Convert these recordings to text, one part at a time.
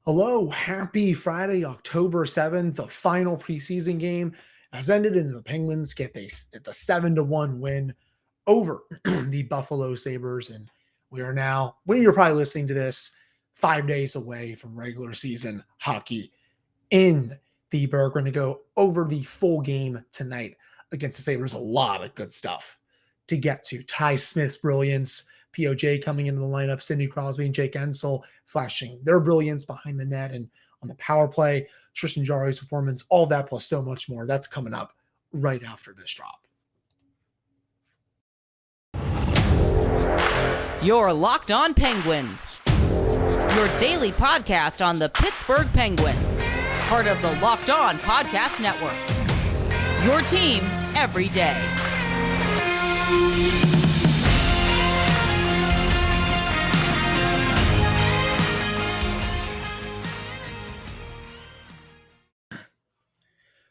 Hello, happy Friday, October 7th. The final preseason game has ended, and the Penguins get the 7-1 win over the Buffalo Sabres. And we are now, when you're probably listening to this, 5 days away from regular season hockey in the Berg. We're going to go over the full game tonight against the Sabres. A lot of good stuff to get to. Ty Smith's brilliance, POJ coming into the lineup, Sidney, Crosby, and Jake Guentzel flashing their brilliance behind the net and on the power play, Tristan Jarry's performance, all that plus so much more. That's coming up right after this drop. You're Locked On Penguins, your daily podcast on the Pittsburgh Penguins, part of the Locked On Podcast Network, your team every day.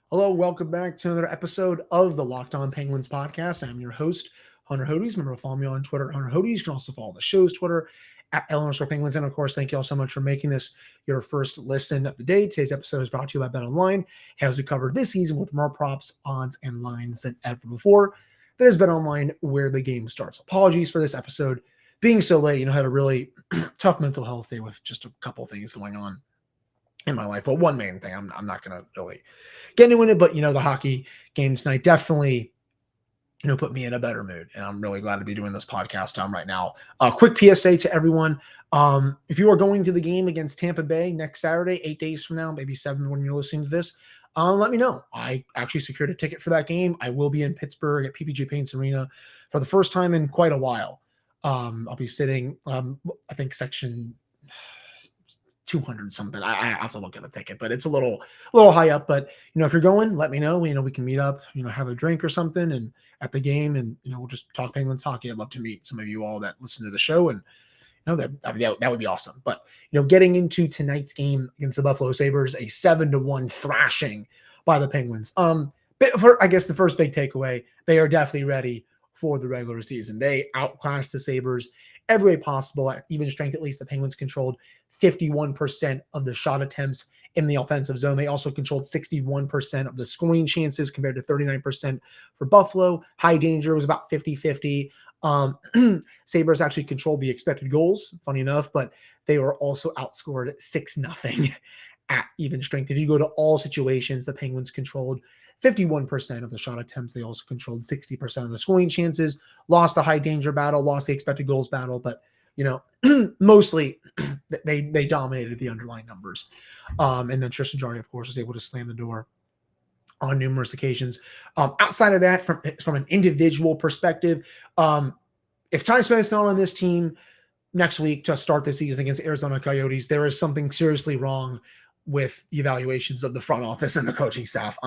Hello, welcome back to another episode of the Locked On Penguins podcast. I'm your host, Hunter Hodes. Remember to follow me on Twitter, Hunter Hodes. You can also follow the show's Twitter at @LNSRPenguins. And of course, thank you all so much for making this your first listen of the day. Today's episode is brought to you by BetOnline. As we covered this season with more props, odds, and lines than ever before. That is BetOnline, where the game starts. Apologies for this episode being so late. Had a really tough mental health day with just a couple things going on in my life. But one main thing, I'm not going to really get into it, but the hockey game tonight definitely, put me in a better mood. And I'm really glad to be doing this podcast right now. Quick PSA to everyone. If you are going to the game against Tampa Bay next Saturday, 8 days from now, maybe 7 when you're listening to this, let me know. I actually secured a ticket for that game. I will be in Pittsburgh at PPG Paints Arena for the first time in quite a while. I'll be sitting, I think section 200 something. I have to look at the ticket, but it's a little high up. But if you're going, let me know. We can meet up, have a drink or something, and at the game, and we'll just talk Penguins hockey. I'd love to meet some of you all that listen to the show, and that would be awesome. But getting into tonight's game against the Buffalo Sabres, a 7-1 thrashing by the Penguins. I guess the first big takeaway, they are definitely ready for the regular season. They outclassed the Sabres every way possible. At even strength, at least, the Penguins controlled 51% of the shot attempts in the offensive zone. They also controlled 61% of the scoring chances compared to 39% for Buffalo. High danger was about 50-50. Sabres actually controlled the expected goals, funny enough, but they were also outscored 6-0 at even strength. If you go to all situations, the Penguins controlled 51% of the shot attempts. They also controlled 60% of the scoring chances, lost the high danger battle, lost the expected goals battle, but mostly they dominated the underlying numbers. And then Tristan Jarry, of course, was able to slam the door on numerous occasions. Outside of that, from an individual perspective, if Ty Smith's not on this team next week to start the season against Arizona Coyotes, there is something seriously wrong with the evaluations of the front office and the coaching staff.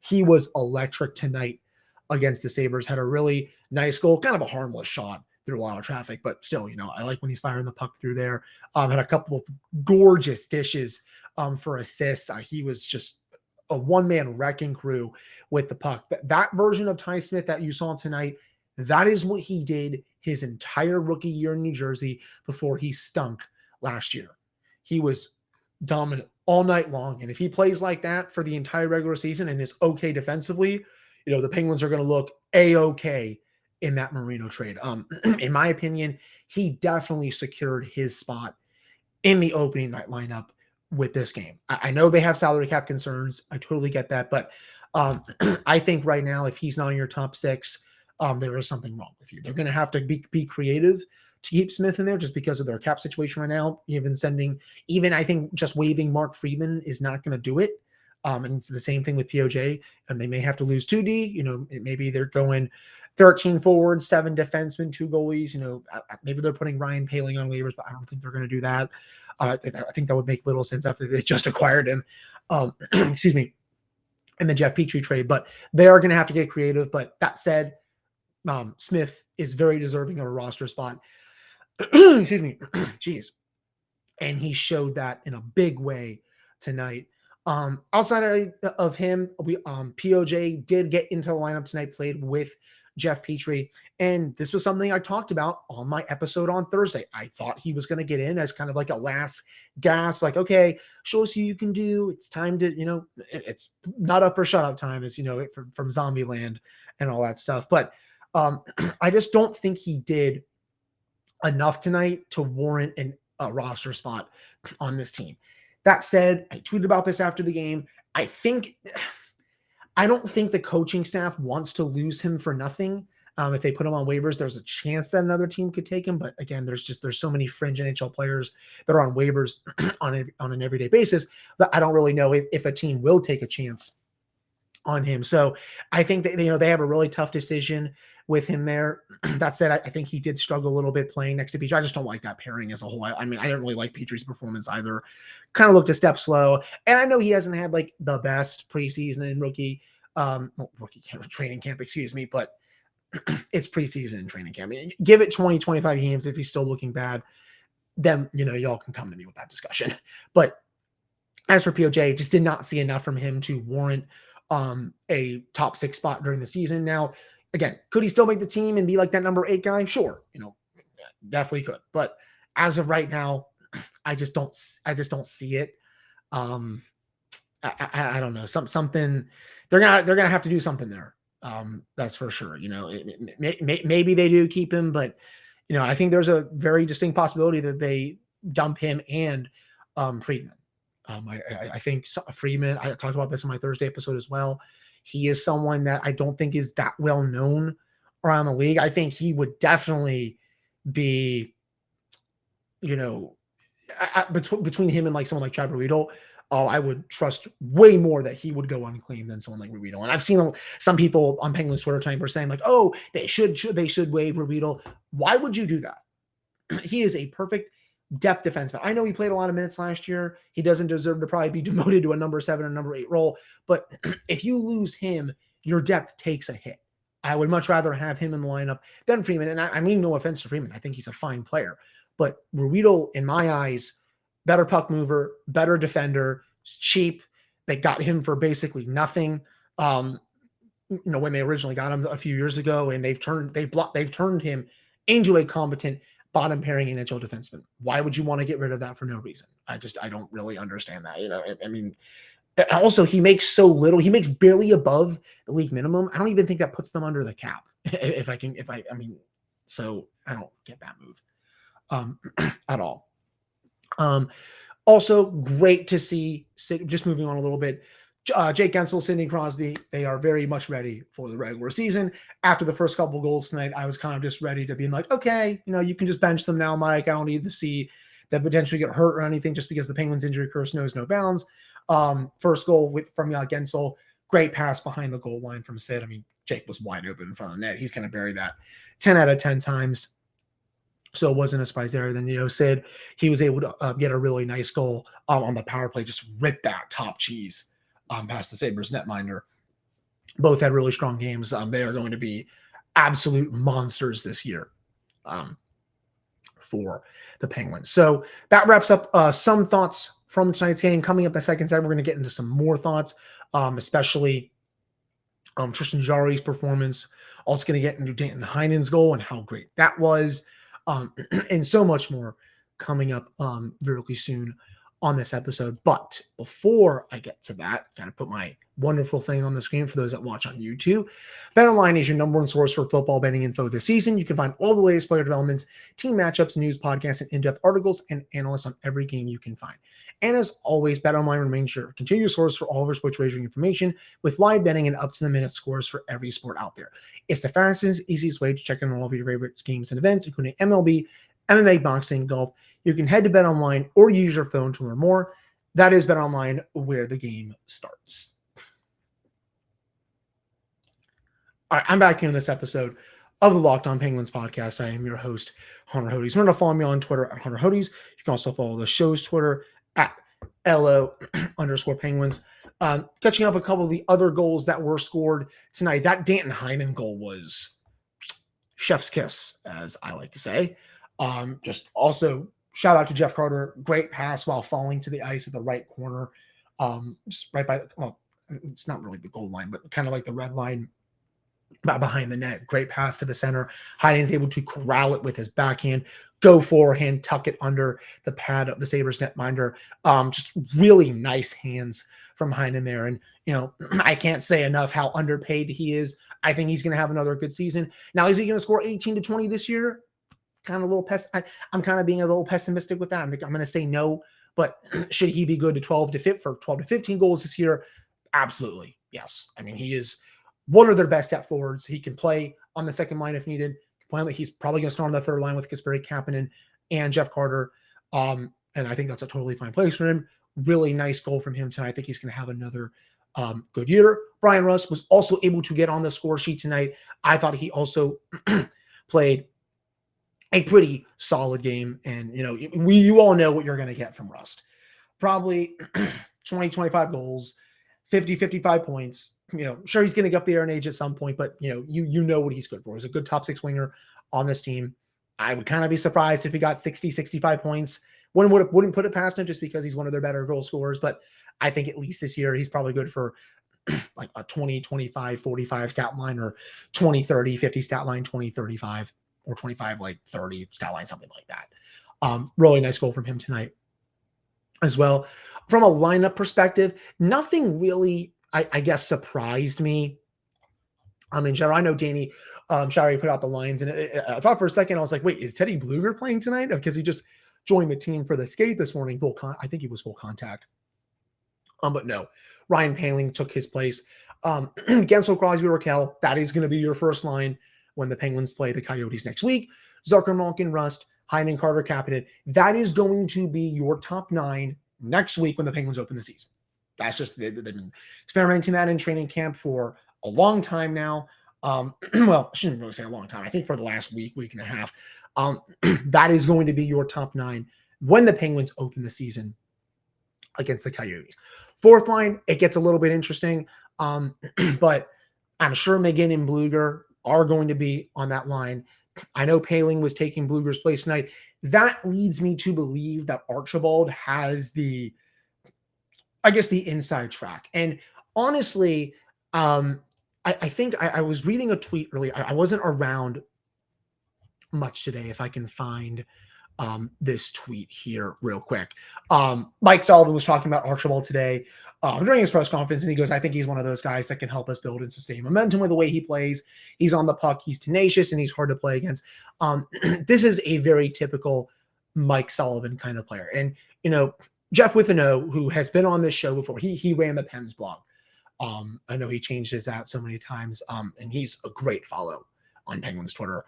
He was electric tonight against the Sabres, had a really nice goal, kind of a harmless shot through a lot of traffic, but still, I like when he's firing the puck through there. Had a couple of gorgeous dishes for assists. He was just a one-man wrecking crew with the puck. That version of Ty Smith that you saw tonight, that is what he did his entire rookie year in New Jersey before he stunk last year. He was dominant all night long. And if he plays like that for the entire regular season and is okay defensively, the Penguins are going to look A-okay in that Marino trade. In my opinion, he definitely secured his spot in the opening night lineup with this game. I know they have salary cap concerns. I totally get that. But I think right now, if he's not in your top 6, there is something wrong with you. They're going to have to be creative to keep Smith in there just because of their cap situation right now. I think just waiving Mark Friedman is not going to do it. And it's the same thing with POJ, and they may have to lose 2D. Maybe they're going 13 forwards, 7 defensemen, 2 goalies. Maybe they're putting Ryan Poehling on waivers, but I don't think they're going to do that. I think that would make little sense after they just acquired him. Excuse me, in the Jeff Petrie trade. But they are going to have to get creative. But that said, Smith is very deserving of a roster spot. Excuse me. Jeez. And he showed that in a big way tonight. Outside of him, POJ did get into the lineup tonight, played with Jeff Petrie. And this was something I talked about on my episode on Thursday. I thought he was going to get in as kind of like a last gasp, like, okay, show us who you can do. It's time to, it's not up or shut up time, as from Zombieland and all that stuff. But I just don't think he did enough tonight to warrant a roster spot on this team. That said, I tweeted about this after the game. I don't think the coaching staff wants to lose him for nothing. If they put him on waivers, there's a chance that another team could take him. But again, there's so many fringe NHL players that are on waivers on an everyday basis that I don't really know if a team will take a chance on him. So I think that, they have a really tough decision with him there. That said, I think he did struggle a little bit playing next to Petrie. I just don't like that pairing as a whole. I didn't really like Petrie's performance either. Kind of looked a step slow. And I know he hasn't had like the best preseason and rookie training camp, but it's preseason and training camp. Give it 20, 25 games. If he's still looking bad, then, y'all can come to me with that discussion. But as for POJ, just did not see enough from him to warrant a top 6 spot during the season. Now, again, could he still make the team and be like that number 8 guy? Sure. Definitely could. But as of right now, I just don't see it. I don't know. Something they're gonna have to do something there. That's for sure. Maybe they do keep him, but I think there's a very distinct possibility that they dump him and Friedman. I think Friedman, I talked about this in my Thursday episode as well. He is someone that I don't think is that well known around the league. I think he would definitely be, between him and like someone like Chad Ruedel, I would trust way more that he would go unclaimed than someone like Ruedel. And I've seen some people on Penguins Twitter tonight were saying like, oh, they should waive Ruedel. Why would you do that? He is a perfect depth defenseman. I know he played a lot of minutes last year. He doesn't deserve to probably be demoted to a number 7 or number 8 role. But if you lose him, your depth takes a hit. I would much rather have him in the lineup than Freeman. And I mean, no offense to Freeman. I think he's a fine player. But Ruedel, in my eyes, better puck mover, better defender, cheap. They got him for basically nothing. When they originally got him a few years ago, and they've turned him into a competent bottom pairing NHL defenseman. Why would you want to get rid of that for no reason? I don't really understand that. Also he makes so little. He makes barely above the league minimum. I don't even think that puts them under the cap. So I don't get that move at all. Also great to see, just moving on a little bit, Jake Guentzel, Sidney, Crosby, they are very much ready for the regular season. After the first couple goals tonight, I was kind of just ready to be like, okay, you can just bench them now, Mike. I don't need to see them potentially get hurt or anything just because the Penguins injury curse knows no bounds. First goal from Guentzel, great pass behind the goal line from Sid. Jake was wide open in front of the net. He's going to bury that 10 out of 10 times. So it wasn't a surprise there. Then, Sid, he was able to get a really nice goal on the power play, just rip that top cheese past the Sabres netminder. Both had really strong games. They are going to be absolute monsters this year for the Penguins. So that wraps up some thoughts from tonight's game. Coming up the second set, we're going to get into some more thoughts, especially Tristan Jarry's performance. Also going to get into Danton Heinen's goal and how great that was, and so much more coming up really soon on this episode. But before I get to that, got to put my wonderful thing on the screen for those that watch on YouTube. BetOnline is your number one source for football betting info this season. You can find all the latest player developments, team matchups, news, podcasts, and in-depth articles and analysts on every game you can find. And as always, BetOnline remains your continued source for all of our sports wagering information with live betting and up-to-the-minute scores for every sport out there. It's the fastest, easiest way to check in on all of your favorite games and events, including MLB, MMA, boxing, golf. You can head to BetOnline or use your phone to learn more. That is BetOnline, where the game starts. All right, I'm back here in this episode of the Locked On Penguins podcast. I am your host, Hunter Hodes. Remember to follow me on Twitter at Hunter Hodes. You can also follow the show's Twitter at LO_Penguins. Catching up a couple of the other goals that were scored tonight. That Danton Heinen goal was chef's kiss, as I like to say. Just also shout out to Jeff Carter. Great pass while falling to the ice at the right corner. Just right by, well, it's not really the goal line, but kind of like the red line. behind the net. Great pass to the center. Heinen's able to corral it with his backhand, go forehand, tuck it under the pad of the Sabres netminder. Just really nice hands from Heinen there. And, I can't say enough how underpaid he is. I think he's going to have another good season. Now, is he going to score 18 to 20 this year? Kind of a little I'm kind of being a little pessimistic with that. I'm going to say no, but should he be good to 12 to 15 goals this year? Absolutely. Yes. I mean, he is one of their best step forwards. He can play on the second line if needed. He's probably going to start on the third line with Kasperi Kapanen and Jeff Carter. And I think that's a totally fine place for him. Really nice goal from him tonight. I think he's going to have another good year. Brian Rust was also able to get on the score sheet tonight. I thought he also played a pretty solid game. And, you all know what you're going to get from Rust. Probably 20, 25 goals, 50, 55 points. Sure, he's going to get up there in age at some point, but, you know what he's good for. He's a good top six winger on this team. I would kind of be surprised if he got 60, 65 points. Wouldn't put it past him just because he's one of their better goal scorers, but I think at least this year he's probably good for like a 20, 25, 45 stat line, or 20, 30, 50 stat line, 20, 35, or 25, like 30 stat line, something like that. Really nice goal from him tonight as well. From a lineup perspective, nothing really, I guess, surprised me. In general, I know Danny Shirey put out the lines, and I thought for a second, I was like, wait, is Teddy Bluger playing tonight? Because he just joined the team for the skate this morning. I think he was full contact. But no, Ryan Poehling took his place. Guentzel, Crosby, Raquel, that is going to be your first line when the Penguins play the Coyotes next week. Zucker, Malkin, Rust, Heinen, Carter, Kapanen. That is going to be your top 9 next week when the Penguins open the season. That's just, they've been experimenting that in training camp for a long time now. Well, I shouldn't really say a long time. I think for the last week and a half. That is going to be your top 9 when the Penguins open the season against the Coyotes. Fourth line, it gets a little bit interesting. But I'm sure McGinn and Bluger are going to be on that line. I know Poehling was taking Bluger's place tonight. That leads me to believe that Archibald has the inside track. And honestly, I think I was reading a tweet earlier. I wasn't around much today. If I can find this tweet here real quick. Mike Sullivan was talking about Archibald today during his press conference, and he goes, I think he's one of those guys that can help us build and sustain momentum with the way he plays. He's on the puck, he's tenacious, and he's hard to play against. This is a very typical Mike Sullivan kind of player. And, Jeff Witheno, who has been on this show before, he ran the Pens blog. I know he changed his out so many times, and he's a great follow on Penguins Twitter.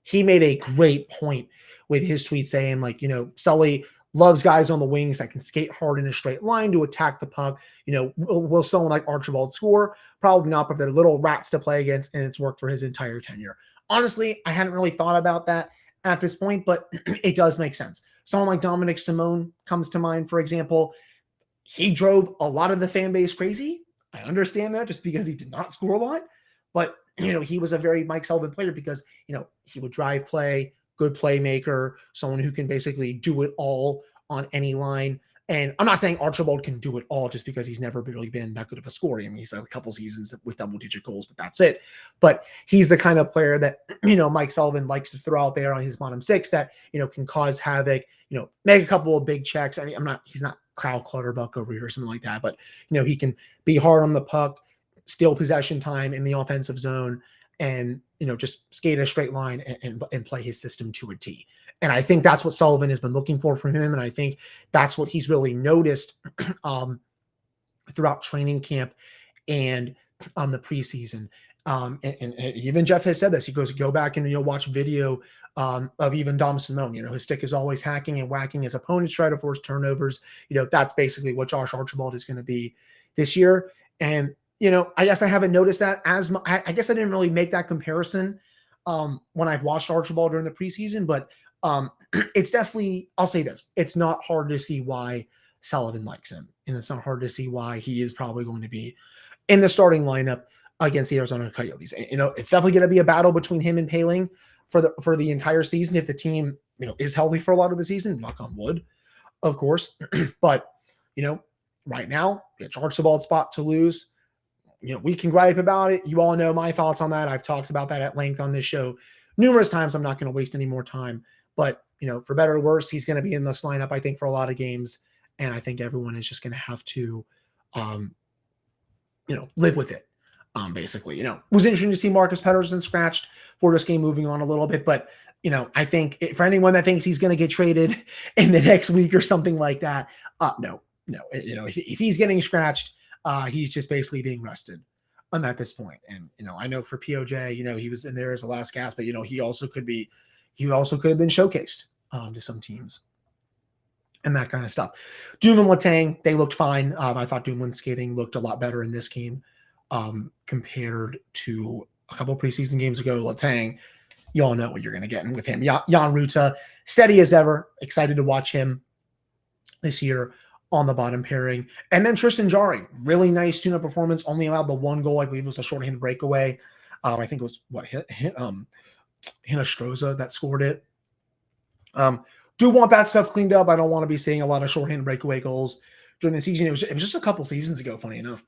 He made a great point with his tweet saying, like, Sully loves guys on the wings that can skate hard in a straight line to attack the puck. Will someone like Archibald score? Probably not, but they're little rats to play against, and it's worked for his entire tenure. Honestly, I hadn't really thought about that at this point, but it does make sense. Someone like Dominic Simone comes to mind, for example. He drove a lot of the fan base crazy. I understand that, just because he did not score a lot, but he was a very Mike Sullivan player because, he would drive play, good playmaker, someone who can basically do it all on any line. And I'm not saying Archibald can do it all just because he's never really been that good of a scorer. I mean, he's had a couple seasons with double-digit goals, but that's it. But he's the kind of player that, Mike Sullivan likes to throw out there on his bottom six that, can cause havoc, make a couple of big checks. I mean, he's not Kyle Clutterbuck over here or something like that, but, he can be hard on the puck, steal possession time in the offensive zone, and, just skate a straight line and play his system to a T. And I think that's what Sullivan has been looking for from him. And I think that's what he's really noticed throughout training camp and the preseason. And even Jeff has said this. He goes, go back and watch video of even Dom Simone. His stick is always hacking and whacking his opponents, try to force turnovers. That's basically what Josh Archibald is going to be this year. And I guess I haven't noticed that as much. I guess I didn't really make that comparison when I've watched Archibald during the preseason, but it's definitely, I'll say this, it's not hard to see why Sullivan likes him. And it's not hard to see why he is probably going to be in the starting lineup against the Arizona Coyotes. It's definitely going to be a battle between him and Poehling for the entire season. If the team, is healthy for a lot of the season, knock on wood, of course. But, right now it's Archibald's spot to lose. we can gripe about it. You all know my thoughts on that. I've talked about that at length on this show numerous times. I'm not going to waste any more time, but for better or worse, he's going to be in this lineup, I think, for a lot of games. And I think everyone is just going to have to, live with it. Basically, it was interesting to see Marcus Pettersson scratched for this game, moving on a little bit, but I think for anyone that thinks he's going to get traded in the next week or something like that, no, if he's getting scratched, he's just basically being rested at this point. And, I know for POJ, he was in there as the last gasp, but, he also could have been showcased to some teams and that kind of stuff. Doom and Letang, they looked fine. I thought Doomlin's skating looked a lot better in this game compared to a couple preseason games ago. Letang, you all know what you're going to get with him. Jan Ruta, steady as ever. Excited to watch him this year on the bottom pairing. And then Tristan Jarry, really nice tune-up performance. Only allowed the one goal. I believe it was a shorthanded breakaway. I think it was Hinostroza that scored it. Do want that stuff cleaned up. I don't want to be seeing a lot of shorthanded breakaway goals during the season. It was just a couple seasons ago, funny enough.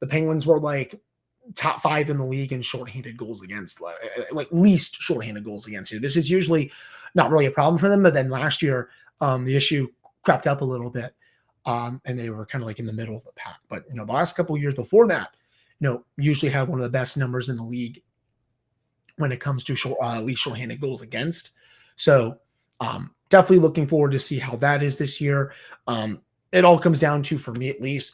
The Penguins were like top 5 in the league in shorthanded goals against, like least shorthanded goals against you. This is usually not really a problem for them, but then last year the issue crept up a little bit, and they were kind of like in the middle of the pack. But the last couple of years before that, usually had one of the best numbers in the league when it comes to least shorthanded goals against. So definitely looking forward to see how that is this year. It all comes down to, for me at least,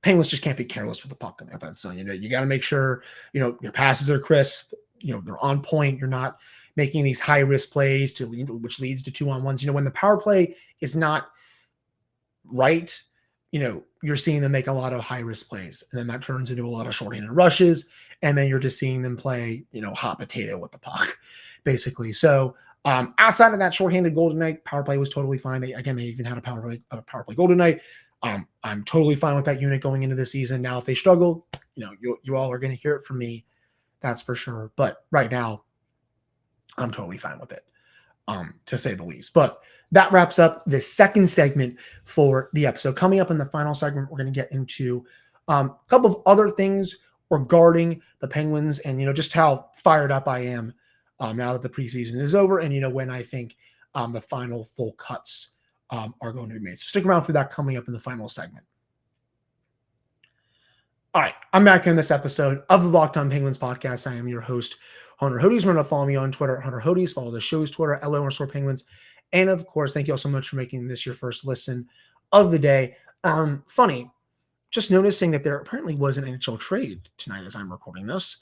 Penguins just can't be careless with the puck in the offense. So, you got to make sure, your passes are crisp, they're on point. You're not making these high risk plays which leads to 2-on-1s. When the power play is not right, you're seeing them make a lot of high risk plays, and then that turns into a lot of shorthanded rushes. And then you're just seeing them play, hot potato with the puck, basically. So, outside of that shorthanded goal tonight, power play was totally fine. They even had a power play goal tonight. I'm totally fine with that unit going into the season. Now, if they struggle, you all are going to hear it from me. That's for sure. But right now, I'm totally fine with it, to say the least. But that wraps up the second segment for the episode. Coming up in the final segment, we're going to get into a couple of other things regarding the Penguins and, just how fired up I am now that the preseason is over, and, when I think the final full cuts are going to be made. So stick around for that coming up in the final segment. All right, I'm back in this episode of the Locked On Penguins podcast. I am your host, Hunter Hodes. Remember to follow me on Twitter, Hunter Hodes. Follow the show's Twitter, @LO_Penguins. And of course, thank you all so much for making this your first listen of the day. Funny, just noticing that there apparently was an NHL trade tonight as I'm recording this.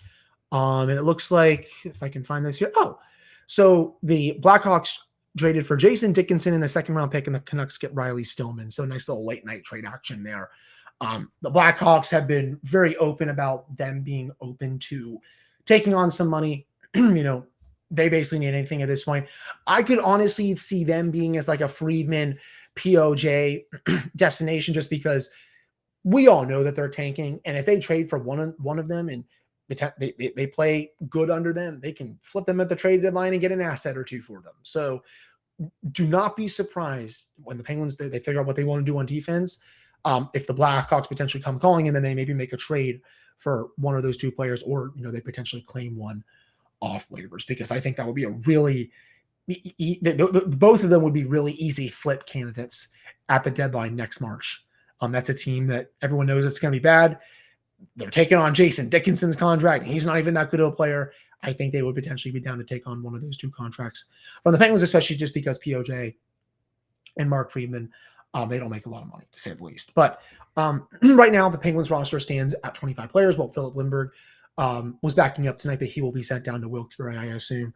And it looks like, if I can find this here. So the Blackhawks traded for Jason Dickinson in a second-round pick, and the Canucks get Riley Stillman. So nice little late-night trade action there. The Blackhawks have been very open about them being open to taking on some money. They basically need anything at this point. I could honestly see them being as like a Friedman, POJ destination, just because we all know that they're tanking. And if they trade for one of them and they play good under them, they can flip them at the trade deadline and get an asset or two for them. So do not be surprised when the Penguins, they figure out what they want to do on defense. If the Blackhawks potentially come calling, and then they maybe make a trade for one of those two players, or, they potentially claim one off waivers, because I think that would be a really, both of them would be really easy flip candidates at the deadline next March. That's a team that everyone knows it's going to be bad. They're taking on Jason Dickinson's contract. He's not even that good of a player. I think they would potentially be down to take on one of those two contracts from the Penguins, especially just because POJ and Mark Friedman, they don't make a lot of money, to say the least. But right now, the Penguins roster stands at 25 players. Well, Philip Lindbergh was backing up tonight, but he will be sent down to Wilkes-Barre, I assume,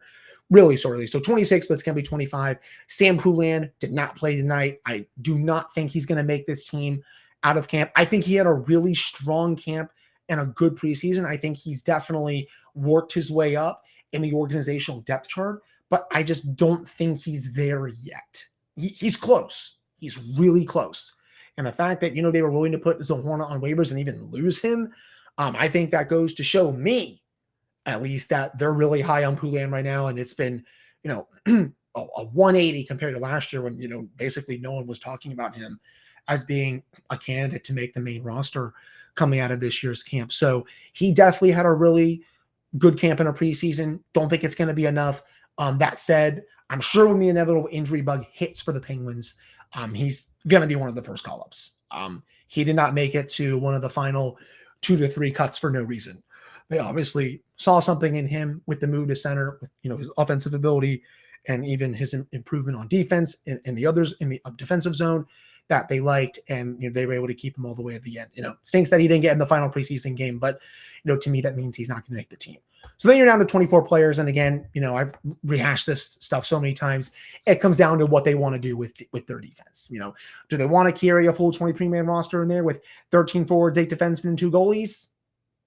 really shortly. So 26, but it's going to be 25. Sam Poulin did not play tonight. I do not think he's going to make this team out of camp. I think he had a really strong camp and a good preseason. I think he's definitely worked his way up in the organizational depth chart, but I just don't think he's there yet. He's close. He's really close. And the fact that, they were willing to put Zohorna on waivers and even lose him, I think that goes to show me, at least, that they're really high on Poulin right now. And it's been, a 180 compared to last year when, basically no one was talking about him as being a candidate to make the main roster coming out of this year's camp. So he definitely had a really good camp in a preseason. Don't think it's going to be enough. That said, I'm sure when the inevitable injury bug hits for the Penguins, he's going to be one of the first call-ups. He did not make it to one of the final 2 to 3 cuts for no reason. They obviously saw something in him with the move to center, with his offensive ability and even his improvement on defense and the others in the defensive zone that they liked, and they were able to keep him all the way at the end. Stinks that he didn't get in the final preseason game, but to me that means he's not going to make the team. So then you're down to 24 players, and again, I've rehashed this stuff so many times. It comes down to what they want to do with their defense. Do they want to carry a full 23-man roster in there with 13 forwards, 8 defensemen, and 2 goalies?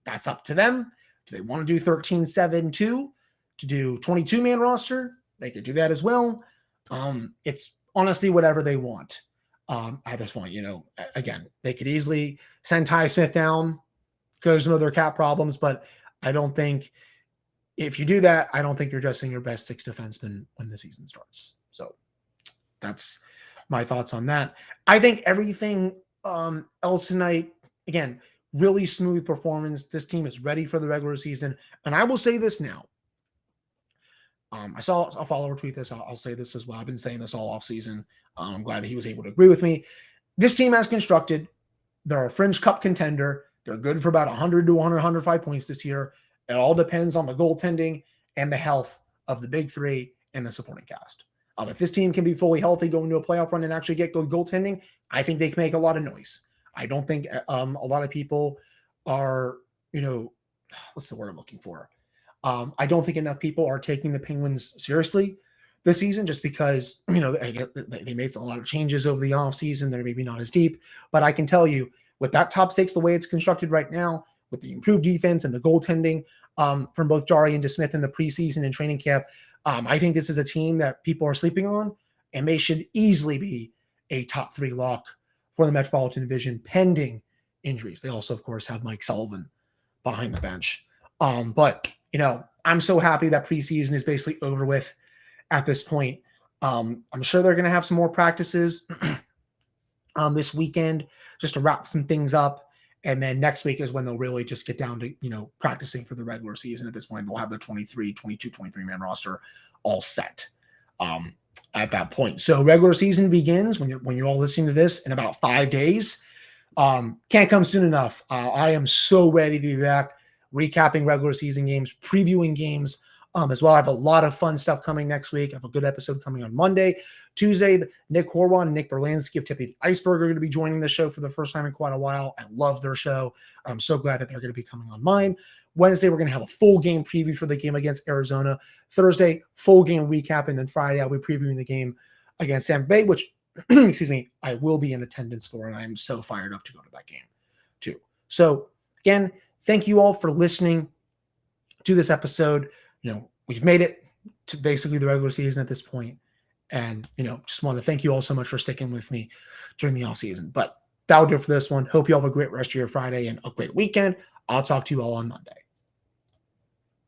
That's up to them. Do they want to do 13-7-2 to do 22-man roster? They could do that as well. It's honestly whatever they want. At this point, again, they could easily send Ty Smith down because of their cap problems, but I don't think if you do that, I don't think you're dressing your best 6 defensemen when the season starts. So that's my thoughts on that. I think everything else tonight, again, really smooth performance. This team is ready for the regular season. And I will say this now. I saw a follower tweet this. I'll say this as well. I've been saying this all off season. I'm glad that he was able to agree with me. This team has constructed. They're a fringe cup contender. They're good for about 100 to 105 points this year. It all depends on the goaltending and the health of the big 3 and the supporting cast. If this team can be fully healthy going to a playoff run and actually get good goaltending, I think they can make a lot of noise. I don't think a lot of people are, what's the word I'm looking for? I don't think enough people are taking the Penguins seriously this season just because, they made a lot of changes over the offseason. They're maybe not as deep. But I can tell you, with that top 6, the way it's constructed right now, with the improved defense and the goaltending from both Jari and DeSmith in the preseason and training camp, I think this is a team that people are sleeping on, and they should easily be a top 3 lock for the Metropolitan Division pending injuries. They also, of course, have Mike Sullivan behind the bench. But I'm so happy that preseason is basically over with at this point. I'm sure they're going to have some more practices this weekend just to wrap some things up. And then next week is when they'll really just get down to, practicing for the regular season. At this point, they'll have their 23-man roster all set at that point. So regular season begins when you're all listening to this in about 5 days. Can't come soon enough. I am so ready to be back, recapping regular season games, previewing games as well. I have a lot of fun stuff coming next week. I have a good episode coming on Monday. Tuesday, Nick Horwan and Nick Berlansky of Tip of the Iceberg are going to be joining the show for the first time in quite a while. I love their show. I'm so glad that they're going to be coming on mine. Wednesday, we're going to have a full game preview for the game against Arizona. Thursday, full game recap. And then Friday, I'll be previewing the game against Tampa Bay, which, excuse me, I will be in attendance for. And I am so fired up to go to that game too. So again, thank you all for listening to this episode. We've made it to basically the regular season at this point. And, just want to thank you all so much for sticking with me during the off season. But that'll do it for this one. Hope you all have a great rest of your Friday and a great weekend. I'll talk to you all on Monday.